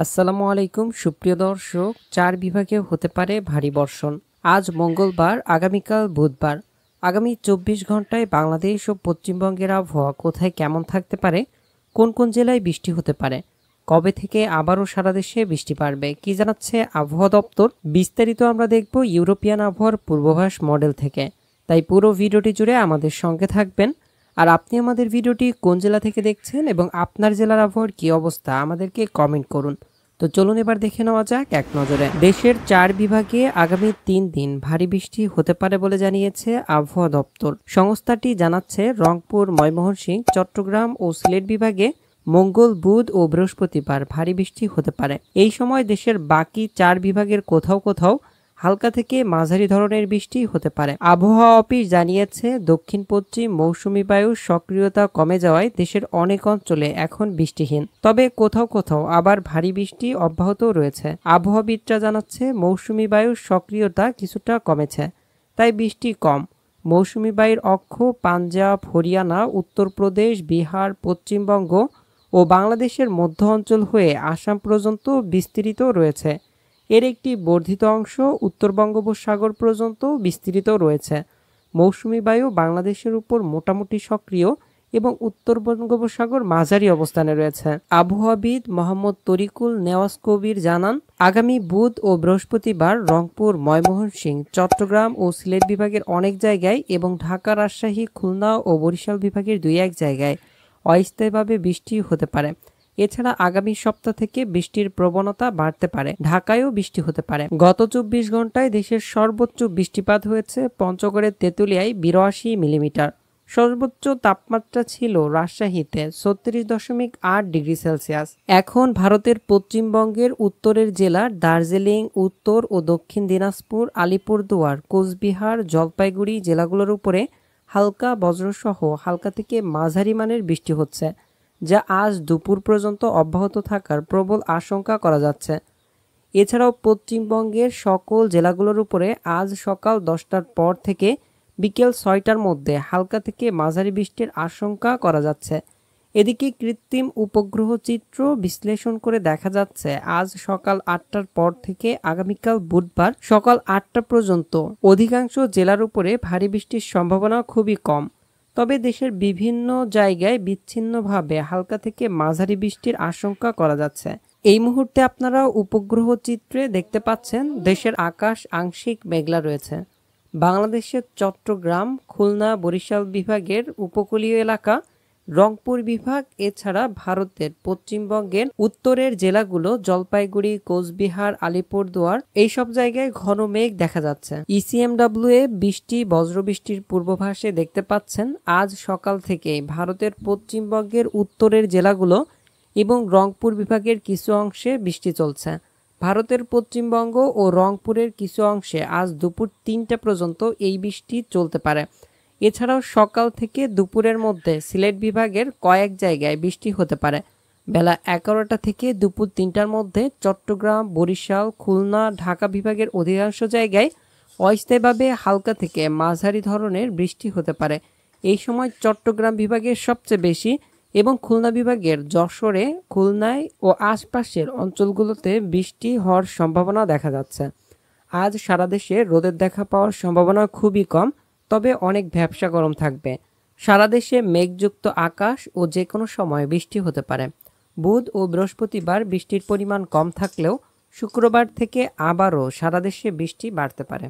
আসসালামু আলাইকুম সুপ্রিয় দর্শক। 4 বিভাগে হতে পারে ভারী বর্ষণ। আজ মঙ্গলবার, আগামীকাল বুধবার। আগামী 24 ঘন্টায় বাংলাদেশ ও পশ্চিমবঙ্গের আবহাওয়া কোথায় কেমন থাকতে পারে, কোন কোন জেলায় বৃষ্টি হতে পারে, কবে থেকে আবারও সারা দেশে বৃষ্টি বাড়বে, কি জানাচ্ছে আবহাওয়া দপ্তর, বিস্তারিত আমরা দেখব ইউরোপিয়ান আবহাওয়ার পূর্বাভাস মডেল থেকে। তাই পুরো ভিডিওটি জুড়ে আমাদের সঙ্গে থাকবেন। আর আপনি আমাদের ভিডিওটি কোন জেলা থেকে দেখছেন এবং আপনার জেলার আবহাওয়ার কী অবস্থা আমাদেরকে কমেন্ট করুন। তো চলুন এবার দেখে নেওয়া যাক এক নজরে। দেশের 4 বিভাগে আগামী 3 দিন ভারী বৃষ্টি হতে পারে বলে জানিয়েছে আবহাওয়া দপ্তর। সংস্থাটি জানাচ্ছে রংপুর, ময়মনসিংহ, চট্টগ্রাম ও সিলেট বিভাগে মঙ্গল, বুধ ও বৃহস্পতিবার ভারী বৃষ্টি হতে পারে। এই সময় দেশের বাকি 4 বিভাগের কোথাও কোথাও হালকা থেকে মাঝারি ধরনের বৃষ্টি হতে পারে। আবহাওয়া অফিস জানিয়েছে দক্ষিণ পশ্চিম মৌসুমী বায়ুর সক্রিয়তা কমে যাওয়ায় দেশের অনেক অঞ্চলে এখন বৃষ্টিহীন, তবে কোথাও কোথাও আবার ভারী বৃষ্টি অব্যাহত রয়েছে। আবহাওয়াবিদরা জানাচ্ছে মৌসুমী বায়ুর সক্রিয়তা কিছুটা কমেছে, তাই বৃষ্টি কম। মৌসুমী বায়ুর অক্ষ পাঞ্জাব, হরিয়ানা, উত্তরপ্রদেশ, বিহার, পশ্চিমবঙ্গ ও বাংলাদেশের মধ্য অঞ্চল হয়ে আসাম পর্যন্ত বিস্তৃত রয়েছে। এর একটি বর্ধিত অংশ উত্তর বঙ্গোপসাগর পর্যন্ত বিস্তৃত রয়েছে। মৌসুমী বায়ু বাংলাদেশের উপর মোটামুটি সক্রিয় এবং উত্তর বঙ্গোপসাগর মাঝারি অবস্থানে রয়েছে। আবহাওয়াবিদ মোহাম্মদ তরিকুল নেওয়াজ কবির জানান, আগামী বুধ ও বৃহস্পতিবার রংপুর, ময়মনসিংহ, চট্টগ্রাম ও সিলেট বিভাগের অনেক জায়গায় এবং ঢাকা, রাজশাহী, খুলনা ও বরিশাল বিভাগের 2-1 জায়গায় অস্থায়ীভাবে বৃষ্টি হতে পারে। এছাড়া আগামী সপ্তাহ থেকে বৃষ্টির প্রবণতা বাড়তে পারে, ঢাকায়ও বৃষ্টি হতে পারে। গত 24 ঘন্টায় দেশের সর্বোচ্চ বৃষ্টিপাত হয়েছে পঞ্চগড়ের তেঁতুলিয়ায় 82 মিলিমিটার। সর্বোচ্চ তাপমাত্রা ছিল রাজশাহীতে 36.8 ডিগ্রি সেলসিয়াস। এখন ভারতের পশ্চিমবঙ্গের উত্তরের জেলা দার্জিলিং, উত্তর ও দক্ষিণ দিনাজপুর, আলিপুরদুয়ার, কোচবিহার, জলপাইগুড়ি জেলাগুলোর উপরে হালকা বজ্রসহ হালকা থেকে মাঝারি মানের বৃষ্টি হচ্ছে, যা আজ দুপুর পর্যন্ত অব্যাহত থাকার প্রবল আশঙ্কা করা যাচ্ছে। এছাড়াও পশ্চিমবঙ্গের সকল জেলাগুলোর উপরে আজ সকাল 10টার পর থেকে বিকেল 6টার মধ্যে হালকা থেকে মাঝারি বৃষ্টির আশঙ্কা করা যাচ্ছে। এদিকে কৃত্রিম উপগ্রহ চিত্র বিশ্লেষণ করে দেখা যাচ্ছে আজ সকাল 8টার পর থেকে আগামীকাল বুধবার সকাল 8টা পর্যন্ত অধিকাংশ জেলার উপরে ভারী বৃষ্টির সম্ভাবনা খুবই কম, তবে দেশের বিভিন্ন জায়গায় বিচ্ছিন্নভাবে হালকা থেকে মাঝারি বৃষ্টির আশঙ্কা করা যাচ্ছে। এই মুহূর্তে আপনারা উপগ্রহ চিত্রে দেখতে পাচ্ছেন দেশের আকাশ আংশিক মেঘলা রয়েছে। বাংলাদেশের চট্টগ্রাম, খুলনা, বরিশাল বিভাগের উপকূলীয় এলাকা, রংপুর বিভাগ এছাড়া ভারতের পশ্চিমবঙ্গের উত্তরের জেলাগুলো জলপাইগুড়ি, কোচবিহার, আলিপুরদুয়ার এইসব জায়গায় ঘন মেঘ দেখা যাচ্ছে। ইসিএমডব্লিউ বৃষ্টি বজ্রবৃষ্টির পূর্বাভাসে দেখতে পাচ্ছেন আজ সকাল থেকে ভারতের পশ্চিমবঙ্গের উত্তরের জেলাগুলো এবং রংপুর বিভাগের কিছু অংশে বৃষ্টি চলছে। ভারতের পশ্চিমবঙ্গ ও রংপুরের কিছু অংশে আজ দুপুর 3টা পর্যন্ত এই বৃষ্টি চলতে পারে। এছাড়াও সকাল থেকে দুপুরের মধ্যে সিলেট বিভাগের কয়েক জায়গায় বৃষ্টি হতে পারে। বেলা 11টা থেকে দুপুর 3টার মধ্যে চট্টগ্রাম, বরিশাল, খুলনা, ঢাকা বিভাগের অধিকাংশ জায়গায় অস্থায়ীভাবে হালকা থেকে মাঝারি ধরনের বৃষ্টি হতে পারে। এই সময় চট্টগ্রাম বিভাগের সবচেয়ে বেশি এবং খুলনা বিভাগের যশোরে, খুলনায় ও আশপাশের অঞ্চলগুলোতে বৃষ্টি হওয়ার সম্ভাবনা দেখা যাচ্ছে। আজ সারা দেশে রোদের দেখা পাওয়ার সম্ভাবনা খুবই কম, তবে অনেক ভ্যাপসা গরম থাকবে। সারা দেশে মেঘযুক্ত আকাশ ও যে কোনো সময় বৃষ্টি হতে পারে। বুধ ও বৃহস্পতিবার বৃষ্টির পরিমাণ কম থাকলেও শুক্রবার থেকে আবারও সারা দেশে বৃষ্টি বাড়তে পারে।